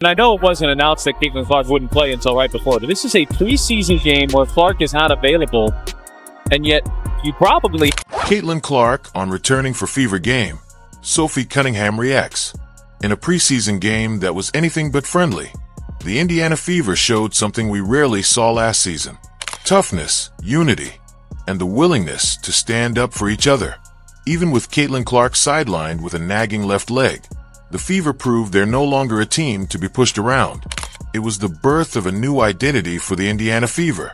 And I know it wasn't announced that Caitlyn Clark wouldn't play until right before, but this is a preseason game where Clark is not available, and yet you probably... Caitlyn Clark on returning for Fever game. Sophie Cunningham reacts. In a preseason game that was anything but friendly, the Indiana Fever showed something we rarely saw last season. Toughness, unity, and the willingness to stand up for each other. Even with Caitlyn Clark sidelined with a nagging left leg, the Fever proved they're no longer a team to be pushed around. It was the birth of a new identity for the Indiana Fever,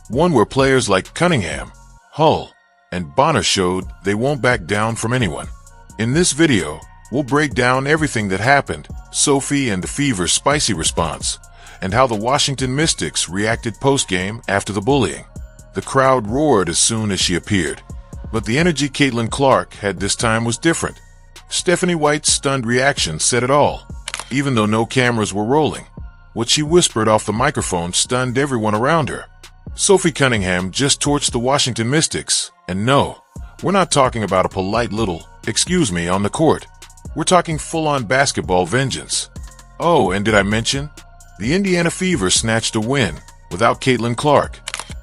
one where players like Cunningham, Hull, and Bonner showed they won't back down from anyone. In this video, we'll break down everything that happened, Sophie and the Fever's spicy response, and how the Washington Mystics reacted post-game after the bullying. The crowd roared as soon as she appeared, but the energy Caitlyn Clark had this time was different. Stephanie White's stunned reaction said it all. Even though no cameras were rolling, what she whispered off the microphone stunned everyone around her. Sophie Cunningham just torched the Washington Mystics, and no, we're not talking about a polite little, "excuse me," on the court. We're talking full-on basketball vengeance. Oh, and did I mention? The Indiana Fever snatched a win without Caitlyn Clark.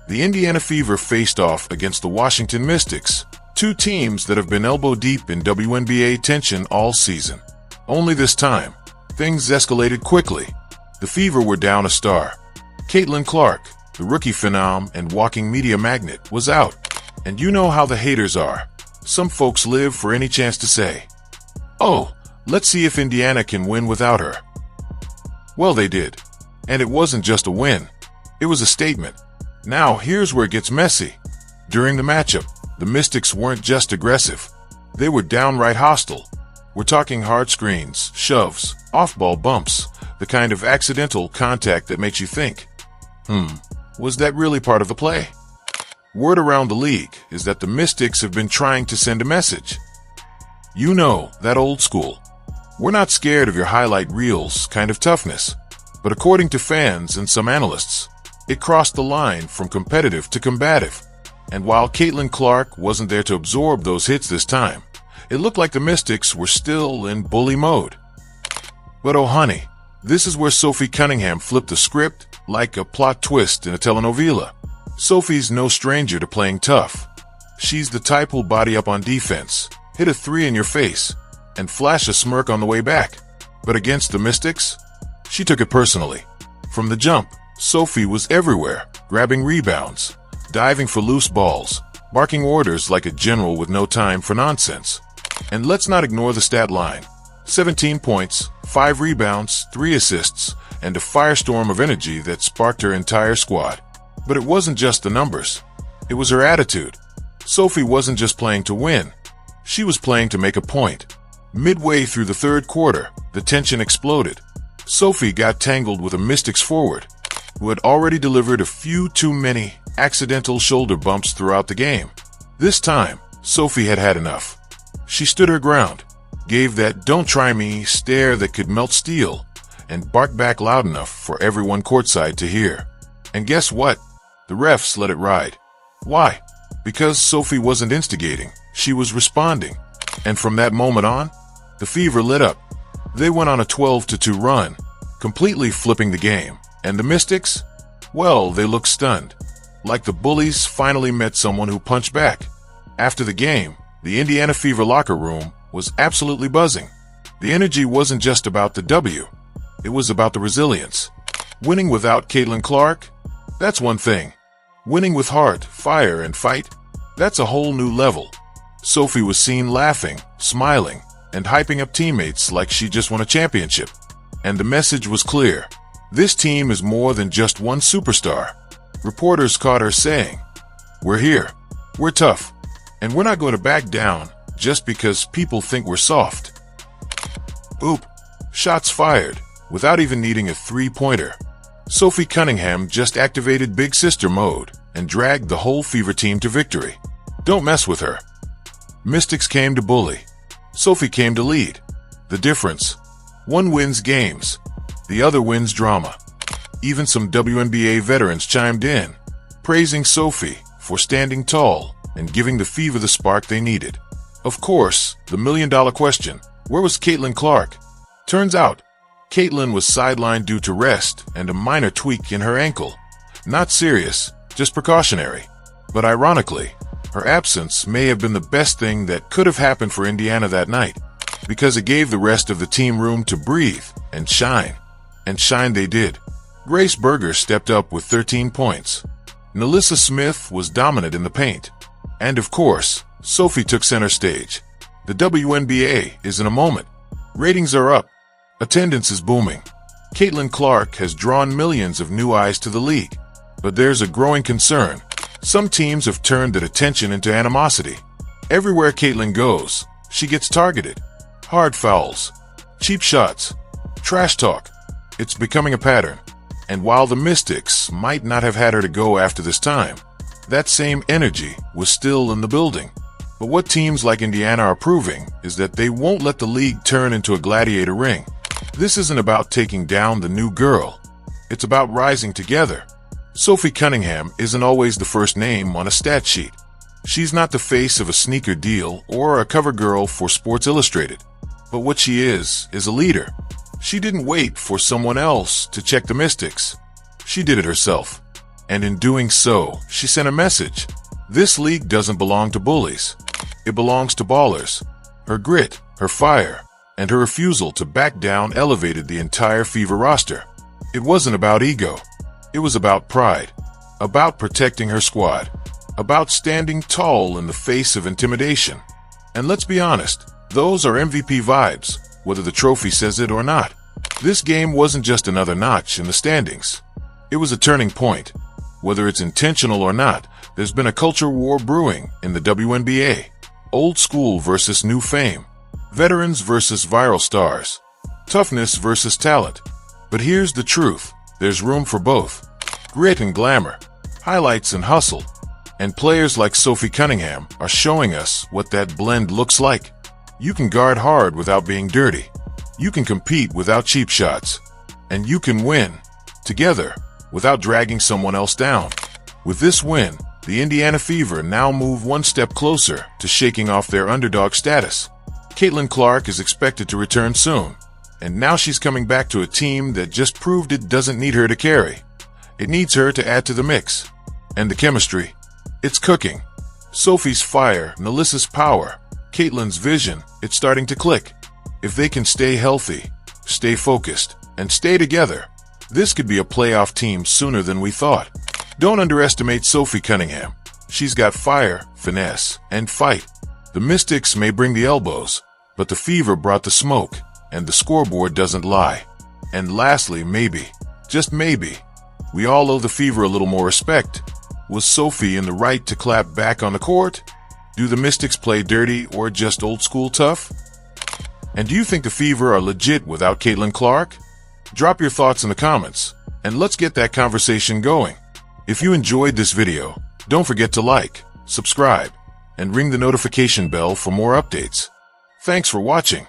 The Indiana Fever faced off against the Washington Mystics, two teams that have been elbow-deep in WNBA tension all season. Only this time, things escalated quickly. The Fever were down a star. Caitlyn Clark, the rookie phenom and walking media magnet, was out. And you know how the haters are. Some folks live for any chance to say, "Oh, let's see if Indiana can win without her." Well, they did. And it wasn't just a win. It was a statement. Now, here's where it gets messy. During the matchup, the Mystics weren't just aggressive. They were downright hostile. We're talking hard screens, shoves, off-ball bumps, the kind of accidental contact that makes you think, was that really part of the play? Word around the league is that the Mystics have been trying to send a message. You know, that old school, "We're not scared of your highlight reels" kind of toughness. But according to fans and some analysts, it crossed the line from competitive to combative. And while Caitlyn Clark wasn't there to absorb those hits this time, it looked like the Mystics were still in bully mode. But oh honey, this is where Sophie Cunningham flipped the script like a plot twist in a telenovela. Sophie's no stranger to playing tough. She's the type who'll body up on defense, hit a three in your face, and flash a smirk on the way back. But against the Mystics, she took it personally. From the jump, Sophie was everywhere, grabbing rebounds, diving for loose balls, barking orders like a general with no time for nonsense. And let's not ignore the stat line. 17 points, 5 rebounds, 3 assists, and a firestorm of energy that sparked her entire squad. But it wasn't just the numbers. It was her attitude. Sophie wasn't just playing to win. She was playing to make a point. Midway through the third quarter, the tension exploded. Sophie got tangled with a Mystics forward, who had already delivered a few too many accidental shoulder bumps throughout the game. This time, Sophie had had enough. She stood her ground, gave that "don't try me" stare that could melt steel, and barked back loud enough for everyone courtside to hear. And guess what? The refs let it ride. Why? Because Sophie wasn't instigating, she was responding. And from that moment on, the Fever lit up. They went on a 12-2 run, completely flipping the game. And the Mystics? Well, they looked stunned. Like the Bullies finally met someone who punched back. After the game, the Indiana Fever locker room was absolutely buzzing. The energy wasn't just about the W. It was about the resilience. Winning without Caitlyn Clark? That's one thing. Winning with heart, fire, and fight? That's a whole new level. Sophie was seen laughing, smiling, and hyping up teammates like she just won a championship. And the message was clear. This team is more than just one superstar. Reporters caught her saying, "We're here, we're tough, and we're not going to back down just because people think we're soft." Oop, shots fired, without even needing a three-pointer. Sophie Cunningham just activated Big Sister mode and dragged the whole Fever team to victory. Don't mess with her. Mystics came to bully. Sophie came to lead. The difference? One wins games. The other wins drama. Even some WNBA veterans chimed in, praising Sophie for standing tall and giving the Fever the spark they needed. Of course, the million-dollar question, where was Caitlyn Clark? Turns out, Caitlyn was sidelined due to rest and a minor tweak in her ankle. Not serious, just precautionary. But ironically, her absence may have been the best thing that could have happened for Indiana that night, because it gave the rest of the team room to breathe and shine. And shine they did. Grace Berger stepped up with 13 points. Nalissa Smith was dominant in the paint. And of course, Sophie took center stage. The WNBA is in a moment. Ratings are up. Attendance is booming. Caitlyn Clark has drawn millions of new eyes to the league. But there's a growing concern. Some teams have turned that attention into animosity. Everywhere Caitlyn goes, she gets targeted. Hard fouls, cheap shots, trash talk. It's becoming a pattern. And while the Mystics might not have had her to go after this time, that same energy was still in the building. But what teams like Indiana are proving is that they won't let the league turn into a gladiator ring. This isn't about taking down the new girl. It's about rising together. Sophie Cunningham isn't always the first name on a stat sheet. She's not the face of a sneaker deal or a cover girl for Sports Illustrated. But what she is a leader. She didn't wait for someone else to check the Mystics. She did it herself. And in doing so, she sent a message. This league doesn't belong to bullies. It belongs to ballers. Her grit, her fire, and her refusal to back down elevated the entire Fever roster. It wasn't about ego. It was about pride. About protecting her squad. About standing tall in the face of intimidation. And let's be honest, those are MVP vibes, whether the trophy says it or not. This game wasn't just another notch in the standings. It was a turning point. Whether it's intentional or not, there's been a culture war brewing in the WNBA. Old school versus new fame. Veterans versus viral stars. Toughness versus talent. But here's the truth. There's room for both. Grit and glamour. Highlights and hustle. And players like Sophie Cunningham are showing us what that blend looks like. You can guard hard without being dirty. You can compete without cheap shots. And you can win, together, without dragging someone else down. With this win, the Indiana Fever now move one step closer to shaking off their underdog status. Caitlyn Clark is expected to return soon. And now she's coming back to a team that just proved it doesn't need her to carry. It needs her to add to the mix. And the chemistry. It's cooking. Sophie's fire, Nalissa's power, Caitlyn's vision, it's starting to click. If they can stay healthy, stay focused, and stay together, this could be a playoff team sooner than we thought. Don't underestimate Sophie Cunningham. She's got fire, finesse, and fight. The Mystics may bring the elbows, but the Fever brought the smoke, and the scoreboard doesn't lie. And lastly, maybe, just maybe, we all owe the Fever a little more respect. Was Sophie in the right to clap back on the court? Do the Mystics play dirty or just old school tough? And do you think the Fever are legit without Caitlyn Clark? Drop your thoughts in the comments, and let's get that conversation going. If you enjoyed this video, don't forget to like, subscribe, and ring the notification bell for more updates. Thanks for watching.